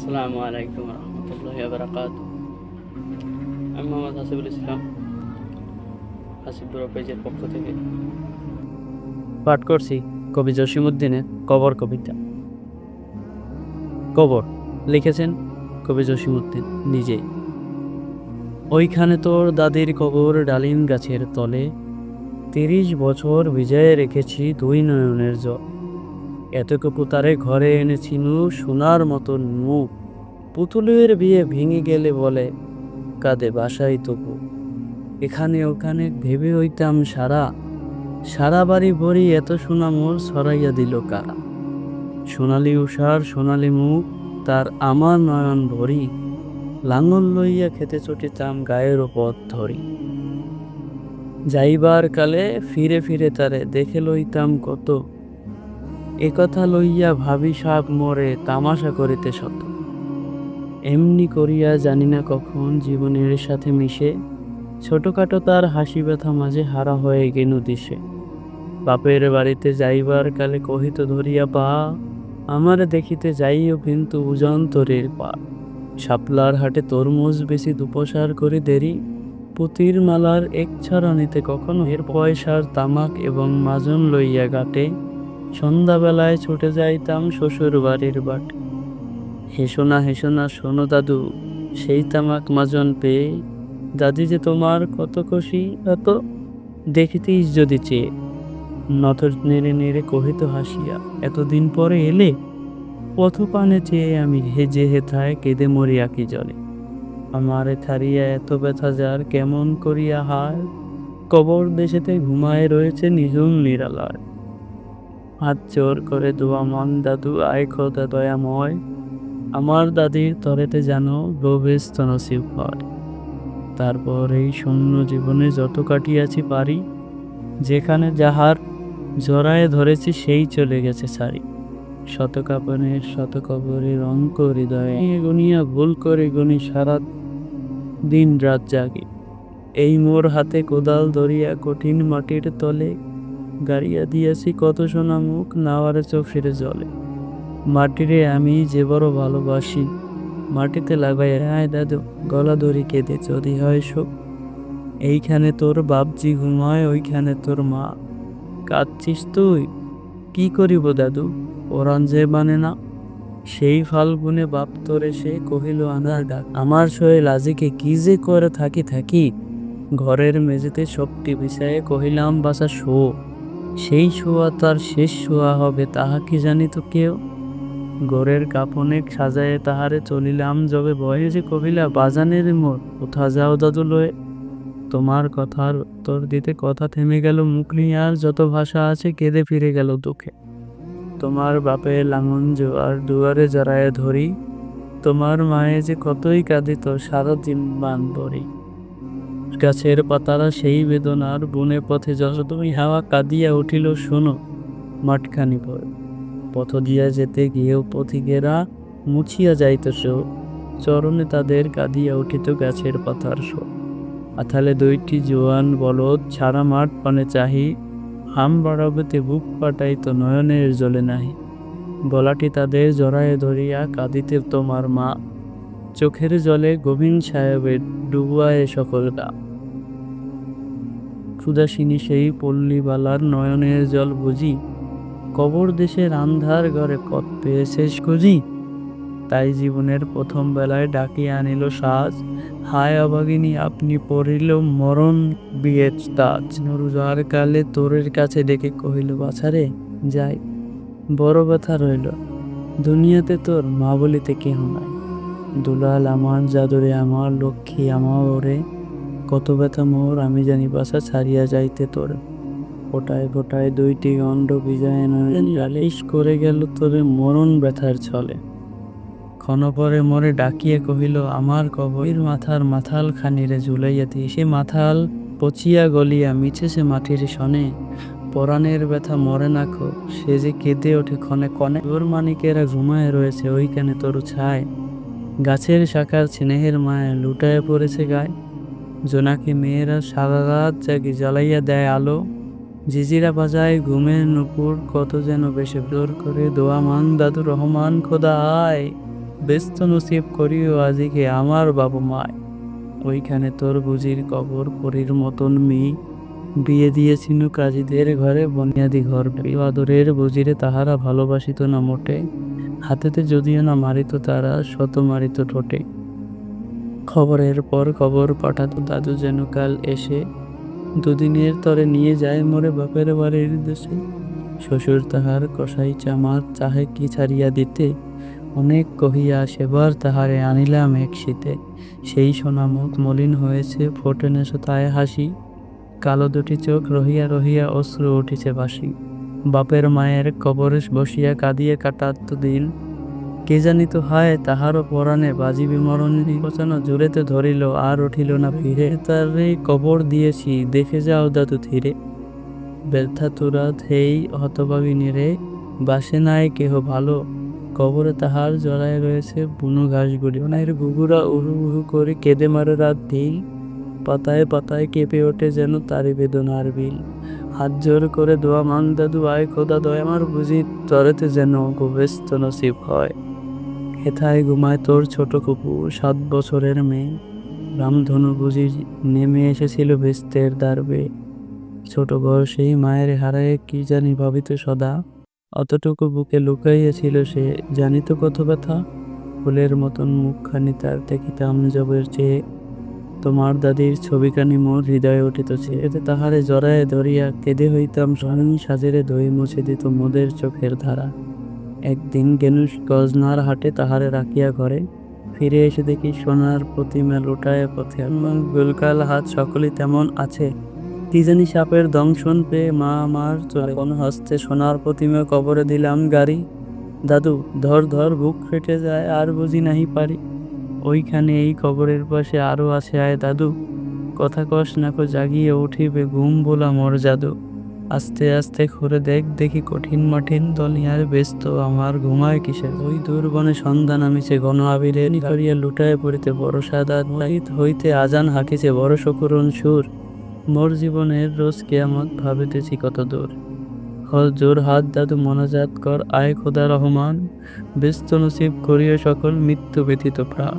আসসালামু আলাইকুম রহমতুল্লাহি ওয়া বারাকাতুহু। আমি মোহাম্মদ হাসিবুল ইসলাম, হাসিব বুড়ো পেজের পক্ষ থেকে পাঠ করছি কবি জসিমউদ্দিনের কবর কবিতা। কবর লিখেছেন কবি জসিমউদ্দিন নিজেই। ওইখানে তোর দাদির কবর ডালিম গাছের তলে, ৩০ বছর ভিজায়ে রেখেছি দুই নয়নের জল। এতটুকু তারে ঘরে এনেছিনু সোনার মতন মুখ, পুতুলের বিয়ে ভেঙে গেলে বলে কাঁদে বাসাই তবু। এখানে ওখানে ভেবে হইতাম সারা, সারা বাড়ি ভরি এত সোনা মোর ছড়াইয়া দিল কারা। সোনালি উষার সোনালি মুখ তার আমার নয়ন ভরি, লাঙল লইয়া খেতে চটিতাম গায়ের পথ ধরি। যাইবার কালে ফিরে ফিরে তারে দেখে লইতাম কত, একথা লইয়া ভাবি সাপ মোরে তামাশা করিতে শত। এমনি করিয়া জানি না কখন জীবনের সাথে মিশে, ছোটখাটো তার হাসি ব্যথা মাঝে হারা হয়ে গেনু দিশে। বাপের বাড়িতে যাইবার কালে কহিত ধরিয়া পা, আমার দেখিতে যাইও কিন্তু উজান্তরের পা। শাপলার হাটে তরমুজ বেশি দুপসার করে দেরি, পুতির মালার এক ছড়া নিতে কখনো এর পয়সার তামাক এবং মাজন লইয়া গাটে। সন্ধ্যাবেলায় ছুটে যাইতাম শ্বশুর বাড়ির বাটে। হেসো না শোনো দাদু, সেই তামাক মাজন পেয়ে, দাদি যে তোমার কত খুশি এত, দেখিতেই যদি চেয়ে। নথর নেড়ে নেড়ে কহিত হাসিয়া, এতদিন পরে এলে, পথপানে চেয়ে আমি হেজে হেথায় কেঁদে মরি আঁকি জলে। আমারে ছাড়িয়া এত ব্যথা যার কেমন করিয়া হায়, কবর দেশেতে ঘুমায় রয়েছে নিঝুম নিরালায়। হাত জোর করে দোয়া মন দাদু আয় খোদা দয়াময়, আমার দাদির তরেতে যেন গভীরস্থ নসিব হয়। তারপর এই শূন্য জীবনে যত কাটিয়াছি পারি, যেখানে যাহার জড়ায়ে ধরেছি সেই চলে গেছে সারি। শত কাপনের শত কবরের অঙ্ক হৃদয়ে গুনিয়া ভুল করে গুনি সারা দিন রাত জাগি। এই মোর হাতে কোদাল ধরিয়া কঠিন মাটির তলে, গাড়িয়া দিয়াছি কত সোনা মুখ নাওয়ারে চোখের জলে। মাটিরে আমি যে বড় ভালোবাসি, মাটিতে লাগাই আয় দাদু গলা ধরি কেঁদে যদি হয় শোক। এইখানে তোর বাপজি ঘুমায় ওইখানে তোর মা, কাঁদছিস তুই কি করিব দাদু, পরাণ যে মানে না। সেই ফাল্গুনে বাপ তোরে সে কহিল আনার ডাক, আমার সয়ে লাজিকে কি যে করে থাকি। ঘরের মেঝেতে সবটি বিছায়ে কহিলাম বাসা শো, সেই শোয়া তার শেষ শোয়া হবে তাহা কি জানিত কেউ। গোরের কাপনে সাজায়ে তাহারে চলিলাম যবে বয়সে কহিলা বাজানের মোর কোথা যাও দাদু লয়ে। তোমার কথার উত্তর দিতে কথা থেমে গেল মুখ নিয়ে, আর যত ভাষা আছে কেঁদে ফিরে গেল দুঃখে। তোমার বাপের লাঙন জোয়ার দুয়ারে জড়ায়ে ধরি, তোমার মায়ে যে কতই কাঁদিত সারাদিন বান ভরি। গাছের পাতারা সেই বেদনার বনে পথে যতই হাওয়া কাঁদিয়া উঠিল শোনো, মাঠখানি ভয়। পথ দিয়া যেতে গিয়েও পথিকেরা মুছিয়া যাইত শোক, চরণে তাদের কাঁদিয়া উঠিত গাছের পাতার শোক। আথালে দুইটি জোয়ান বলদ ছাড়া মাঠ পানে চাহি, হাম বাড়াবেতে বুক পাটাইত নয়নের জলে নাহি। গলাটি তাদের জড়ায়ে ধরিয়া কাঁদিতে তোমার মা, চোখের জলে গোবিন্দ সাহেবের ডুবায়ে সকল গা। ক্ষুদাসিনী সেই পল্লীবালার নয়নের জল বুঝি, কবর দেশের আন্ধার ঘরে কত পেয়ে শেষ খুঁজি। তাই জীবনের প্রথম বেলায় ডাকিয়া আনিল সাজ, হায় অভাগিনী আপনি পড়িল মরণ বিয়ের তাজ। নুরুজার কালে তোরের কাছে ডেকে কহিল বাছারে যাই, বড় ব্যথা রইল দুনিয়াতে তোর মা বলিতে কেহ নাই। দুলাল আমার জাদুরে আমার লক্ষ্মী আমার ওরে, কত ব্যথা মোর আমি জানি বাসা ছাড়িয়া যাইতে তোর। ফোটায় ফোটায় দুইটি গণ্ড বিজয় লালিশ করে গেল তোরে মরণ ব্যথার ছলে। ক্ষণপরে মরে ডাকিয়া কহিল আমার কবর মাথার মাথাল খানিরে ঝুলাইয়া দিয়ে, সে মাথাল পচিয়া গলিয়া মিছেছে মাটির সনে। পরাণের ব্যথা মরে না খো, সে যে কেঁদে ওঠে ক্ষণে ক্ষণে। তোর মানিকেরা ঘুমায় রয়েছে ওইখানে তোর ছায়, গাছের শাখার স্নেহের মায়া লুটায় পড়েছে গায়ে। জোনাকি মেয়েরা সারা রাত জাগি জ্বালাইয়া দেয় আলো, জিজিরা বাজায় ঘুমের নুপুর কত যেন বেশে জোর করে দোয়া মান দাদু রহমান খোদা আয়। ব্যস্ত নসিব করিও আজিকে আমার বাবু মায়, ওইখানে তোর বুঝির কবর পরীর মতন মেয়ে, বিয়ে দিয়েছিল কাজীদের ঘরে বনিয়াদি ঘর, এই আদরের বুঝিরে তাহারা ভালোবাসিত না মোটে, হাতেতে যদিও না মারিত তারা শত মারিত ঠোঁটে। খবরের পর খবর পাঠাতো দাদু যেন কাল এসে, দুদিনের তরে নিয়ে যায় মোরে বাপের বাড়ির দেশে। শ্বশুর তাহার কসাই চামার চাহে কি ছাড়িয়া দিতে, অনেক কহিয়া সেবার তাহারে আনিলাম এক শীতে। সেই সোনা মুখ মলিন হয়েছে, ফোটে না তায় হাসি, কালো দুটি চোখ রহিয়া রহিয়া অশ্রু উঠিছে ভাসি। বাপের মায়ের কবরে বসিয়া কাঁদিয়ে কাটাত দিন, কে জানিত হায় তাহারও পরাণে বাজি বিমরণ নির্বচন জুড়েতে ধরিল আর উঠিল না ফিরে। তারে কবর দিয়েছি দেখে যাও দাদু ধীরে, ব্যথা তোরা হেই হতভাগিনী রে, বাসে নাই কেহ ভালো, কবরে তাহার জড়ায় রয়েছে বুনো ঘাসগুলি। ওনার ঘুঘুরা উহু উহু করে কেঁদে মারে রাত দিন, পাতায় পাতায় কেঁপে ওঠে যেন তারি বেদনার বিল। হাত জোর করে দোয়া মান দাদু আয় খোদা দয় আমার বুঝি, তরেতে যেন গোবেস্ত নসিব হয়। হেথায় ঘুমায় তোর ছোট কুকু 7 বছরের মেয়ে, রামধনু বুঝি নেমে এসেছিল বেস্তের দ্বারবে। ছোট বয়সেই মায়ের হারায় কি জানি ভাবিত সদা, অতটুকু বুকে লুকাইয়াছিল সে জানিত কত ব্যথা। ফুলের মতন মুখখানি তার দেখিতাম জবের চেয়ে, তোমার দাদির ছবিখানি মোর হৃদয়ে উঠিতেছে, এতে তাহারে জড়ায়ে ধরিয়া কেঁদে হইতাম স্বয়ং সাজেরে ধুই মুছে দিত মোদের চোখের ধারা। একদিন গেনু গজনার হাটে তাহারে রাখিয়া ঘরে, ফিরে এসে দেখি সোনার প্রতিমা লুটায় পথে, আমার গোলকাল হাত সকলই তেমন আছে, কি জানি সাপের দংশন পেয়ে মা আমার চলে কোন হস্তে সোনার প্রতিমা কবরে দিলাম গাড়ি। দাদু ধর ধর বুক ফেটে যায় আর বুঝি নাহি পারি, ওইখানে এই কবরের পাশে আরো আছে আয় দাদু, কথা কস নাকো জাগিয়ে উঠিবে ঘুম বোলা মোর জাদু। আস্তে আস্তে ঘুরে দেখ দেখি কঠিন মাঠিন দলিয়ার ব্যস্ত আমার ঘুমায় কিসে, ওই দূর বনে সন্ধ্যা নামিছে ঘন আবিরে, নিকরিয়া লুটায় পড়িতে বড় সাদা লাইট হইতে আজান হাঁকিছে বড় সকরুণ সুর, মোর জীবনের রোজ কেয়ামত ভাবিতেছি কত দূর। জোর হাত দাদু মনাজাত কর আয় খোদা রহমান, ব্যস্ত নসিব করিও সকল মৃত্যু ব্যথিত প্রাণ।